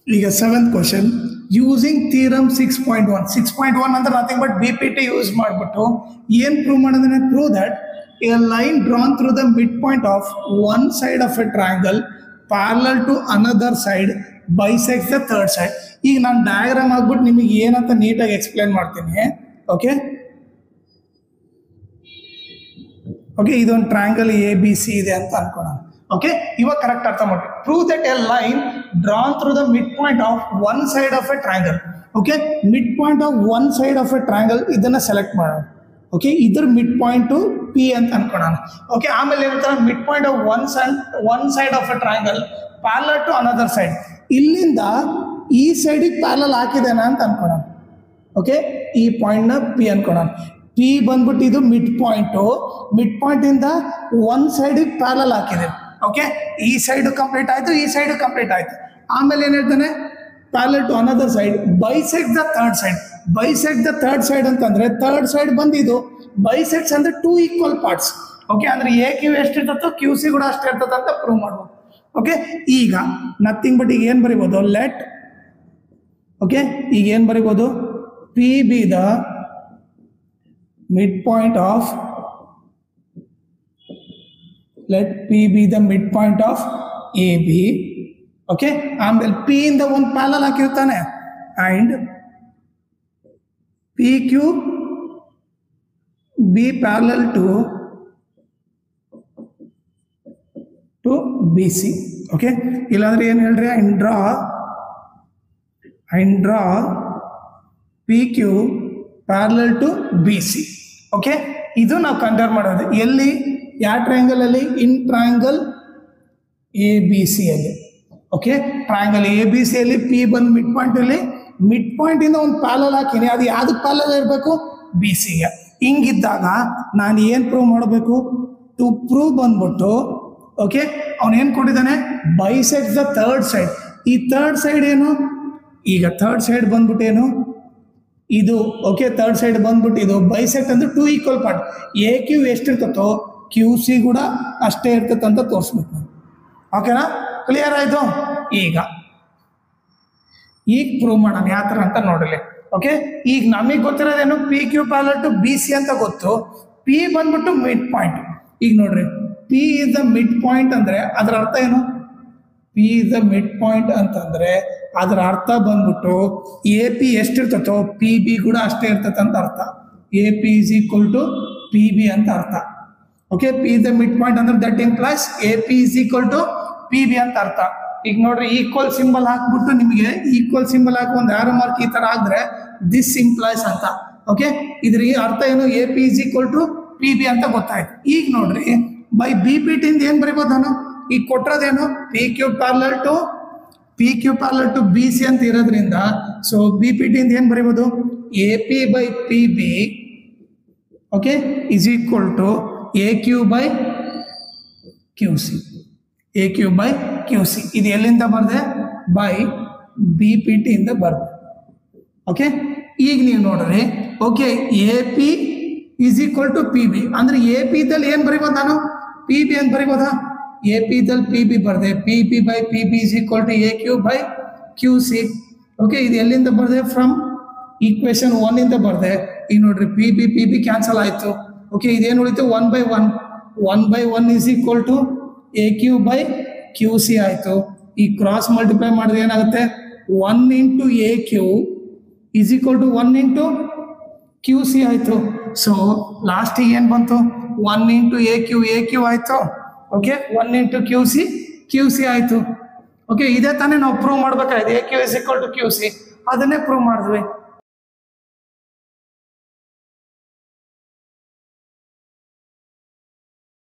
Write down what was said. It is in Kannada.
ಈಗ 7th ಕ್ವಶನ್ ಯೂಸಿಂಗ್ ಥಿಯರಮ್ 6.1 ಅಂದ್ರೆ ನಥಿಂಗ್ ಬಟ್ BPT ಯೂಸ್ ಮಾಡಿಬಿಟ್ಟು ಏನು ಪ್ರೂವ್ ಮಾಡೋದ್ರೆ prove that a line drawn through the mid point of one side of a triangle parallel to another side bisects the third side. ಈಗ ನಾನು ಡಯಾಗ್ರಾಮ್ ಆಗ್ಬಿಟ್ಟು ನಿಮಗೆ ಏನಂತ ನೀಟಾಗಿ ಎಕ್ಸ್ಪ್ಲೇನ್ ಮಾಡ್ತೀನಿ. ಓಕೆ ಓಕೆ ಇದೊಂದು ಟ್ರಯಾಂಗಲ್ ABC ಇದೆ ಅಂತ ಅನ್ಕೋಣ. ಓಕೆ ಇವಾಗ ಕರೆಕ್ಟ್ ಅರ್ಥ ಮಾಡಿ. Prove that a line drawn through the mid point of one side of a triangle. Okay mid point of one side of a triangle ಇದನ್ನ ಸೆಲೆಕ್ಟ್ ಮಾಡೋಣ. ಓಕೆ ಇದ್ರ ಮಿಡ್ ಪಾಯಿಂಟು P ಅಂತ ಅನ್ಕೊಳ್ಳೋಣ. ಓಕೆ ಆಮೇಲೆ ಏನಂತಾರೆ mid point of one side of a triangle parallel to another side. ಇಲ್ಲಿಂದ ಈ ಸೈಡಿಗೆ ಪ್ಯಾರಲಲ್ ಹಾಕಿದೇನಾ ಅಂತ ಅನ್ಕೊಳ್ಳೋಣ. ಓಕೆ ಈ ಪಾಯಿಂಟ್ನ P ಅನ್ಕೊಳ್ಳೋಣ. P ಬಂದ್ಬಿಟ್ಟು ಇದು ಮಿಡ್ ಪಾಯಿಂಟ್ ಇಂದ ಒನ್ ಸೈಡಿಗೆ ಪ್ಯಾರಲಲ್ ಹಾಕಿದೆ. ಓಕೆ ಈ ಸೈಡ್ ಕಂಪ್ಲೀಟ್ ಆಯ್ತು, ಈ ಸೈಡ್ ಕಂಪ್ಲೀಟ್ ಆಯ್ತು. ಆಮೇಲೆ ಏನ್ ಹೇಳ್ತಾನೆ parallel to another side bisect the third side. Bisect the third side ಅಂತಂದ್ರೆ ಥರ್ಡ್ ಸೈಡ್ ಬಂದಿದ್ದು ಬೈಸೆಕ್ಟ್ಸ್ ಅಂದ್ರೆ 2 ಈಕ್ವಲ್ ಪಾರ್ಟ್ಸ್. ಓಕೆ ಅಂದ್ರೆ AQ ಎಷ್ಟಿರ್ತೋ QC ಕೂಡ ಅಷ್ಟೇ ಇರ್ತದೆ ಅಂತ ಪ್ರೂವ್ ಮಾಡ್ಬೋದು. ಓಕೆ ಈಗ ನಥಿಂಗ್ ಬಟ್ ಈಗ ಏನು ಬರಿಬೋದು ಲೆಟ್. ಓಕೆ ಈಗ ಏನು ಬರಿಬೋದು PB the midpoint of let P be the midpoint of AB. Okay ಆಮೇಲೆ P ಇಂದ ಒಂದು ಪ್ಯಾರಲಲ್ ಹಾಕಿರ್ತಾನೆ and PQ be parallel to BC. Okay ಇಲ್ಲಾಂದ್ರೆ ಏನು ಹೇಳ್ರಿ and draw PQ parallel to BC. Okay ಇದು ನಾವು ಕಂಪೇರ್ ಮಾಡೋದು ಎಲ್ಲಿ ಯಾವ ಟ್ರಯಾಂಗಲ್ ಅಲ್ಲಿ ಇನ್ ಟ್ರಯಾಂಗಲ್ ABC ಅಲ್ಲಿ. ಓಕೆ ಟ್ರಯಾಂಗಲ್ ABC ಅಲ್ಲಿ P ಬಂದು ಮಿಡ್ ಪಾಯಿಂಟ್ ಇಂದ ಒಂದು ಪ್ಯಾರಲಲ್ ಹಾಕಿನಿ. ಅದು ಯಾವ್ದಕ್ಕೆ ಪ್ಯಾರಲಲ್ ಇರಬೇಕು BCಗೆ. ಹಿಂಗಿದ್ದಾಗ ನಾನು ಏನು ಪ್ರೂವ್ ಮಾಡಬೇಕು ಟು ಪ್ರೂವ್ ಬಂದ್ಬಿಟ್ಟು ಓಕೆ ಅವನೇನು ಕೊಟ್ಟಿದ್ದಾನೆ ಬೈಸೆಕ್ಟ್ಸ್ ದ ಥರ್ಡ್ ಸೈಡ್. ಈ ಥರ್ಡ್ ಸೈಡ್ ಏನು ಈಗ ಥರ್ಡ್ ಸೈಡ್ ಬಂದ್ಬಿಟ್ಟು ಏನು ಇದು. ಓಕೆ ಥರ್ಡ್ ಸೈಡ್ ಬಂದ್ಬಿಟ್ಟು ಇದು ಬೈಸೆಕ್ಟ್ ಅಂದ್ರೆ 2 ಈಕ್ವಲ್ ಪಾರ್ಟ್. AQ ಎಷ್ಟಿರ್ತತೋ QC ಕೂಡ ಅಷ್ಟೇ ಇರ್ತದೆ ಅಂತ ತೋರಿಸ್ಬೇಕು. ಓಕೆನಾ ಕ್ಲಿಯರ್ ಆಯ್ತು. ಈಗ ಪ್ರೂವ್ ಮಾಡೋಣ ಯಾವ ಥರ ಅಂತ ನೋಡಲಿ. ಓಕೆ ಈಗ ನಮಗೆ ಗೊತ್ತಿರೋದೇನು PQ ಪ್ಯಾರಲಲ್ ಟು BC ಅಂತ ಗೊತ್ತು. P ಬಂದ್ಬಿಟ್ಟು ಮಿಡ್ ಪಾಯಿಂಟ್. ಈಗ ನೋಡ್ರಿ P is the mid point ಅಂದ್ರೆ ಅದರ ಅರ್ಥ ಏನು P is the mid point ಅಂತಂದ್ರೆ ಅದರ ಅರ್ಥ ಬಂದ್ಬಿಟ್ಟು AP ಎಷ್ಟಿರ್ತತೋ PB ಕೂಡ ಅಷ್ಟೇ ಇರ್ತದೆ ಅಂತ ಅರ್ಥ. AP is equal to PB ಅಂತ ಅರ್ಥ. Okay P is the mid point ಅಂದ್ರೆ that implies AP is equal to PB ಅಂತ ಅರ್ಥ. ಈಗ ನೋಡ್ರಿ ಈಕ್ವಲ್ ಸಿಂಬಲ್ ಹಾಕ್ಬಿಟ್ಟು ನಿಮಗೆ ಈಕ್ವಲ್ ಸಿಂಬಲ್ ಹಾಕಿ ಒಂದು ಆರೋ ಮಾರ್ಕ್ ಈ ತರ ಆಗಿದ್ರೆ ದಿಸ್ ಇಂಪ್ಲೈಸ್ ಅಂತ. ಓಕೆ ಇದ್ರ ಅರ್ಥ ಏನು AP is equal to PB ಅಂತ ಗೊತ್ತಾಯ್ತು. ಈಗ ನೋಡ್ರಿ ಬೈ BPT ಇಂದ ಏನ್ ಬರೀಬೋದು ನಾನು ಈಗ ಕೊಟ್ಟರೋದೇನು PQ ಪ್ಯಾರಲಲ್ ಟು BC ಅಂತ ಇರೋದ್ರಿಂದ ಸೊ BPT ಇಂದ ಏನು ಬರೀಬೋದು AP by PB okay is equal to AQ by QC. ಇದು ಎಲ್ಲಿಂದ ಬರ್ದೆ ಬೈ BPT ಇಂದ ಬರ್ದೆ. ಓಕೆ ಈಗ ನೀವು ನೋಡ್ರಿ okay AP is equal to PB ಅಂದ್ರೆ AP ಇದ್ದಲ್ಲಿ ಏನು ಬರೀಬೋದು ನಾನು PB ಅಂತ ಬರೀಬೋದಾ. AP ಇದ್ದಲ್ಲಿ PB ಬರ್ದೆ PB by PB is equal to AQ by QC. Okay ಇದು ಎಲ್ಲಿಂದ ಬರ್ದೆ ಫ್ರಮ್ ಈಕ್ವೇಶನ್ 1 ಇಂದ ಬರ್ದೆ. ಈಗ ನೋಡ್ರಿ PB ಕ್ಯಾನ್ಸಲ್ ಆಯ್ತು. ಓಕೆ ಇದೇನು ಉಳಿತು 1/1 is equal to AQ by QC ಆಯ್ತು. ಈ ಕ್ರಾಸ್ ಮಲ್ಟಿಪ್ಲೈ ಮಾಡಿದ್ರೆ ಏನಾಗುತ್ತೆ 1 into AQ is equal to 1 into QC ಆಯ್ತು. ಸೊ ಲಾಸ್ಟಿಗೆ ಏನು ಬಂತು 1 ಇಂಟು AQ ಆಯ್ತು. ಓಕೆ 1 ಇಂಟು QC ಆಯ್ತು. ಓಕೆ ಇದೇ ತಾನೇ ನಾವು ಪ್ರೂವ್ ಮಾಡ್ಬೇಕಾಯ್ತು AQ is equal to QC ಅದನ್ನೇ ಪ್ರೂವ್ ಮಾಡಿದ್ವಿ.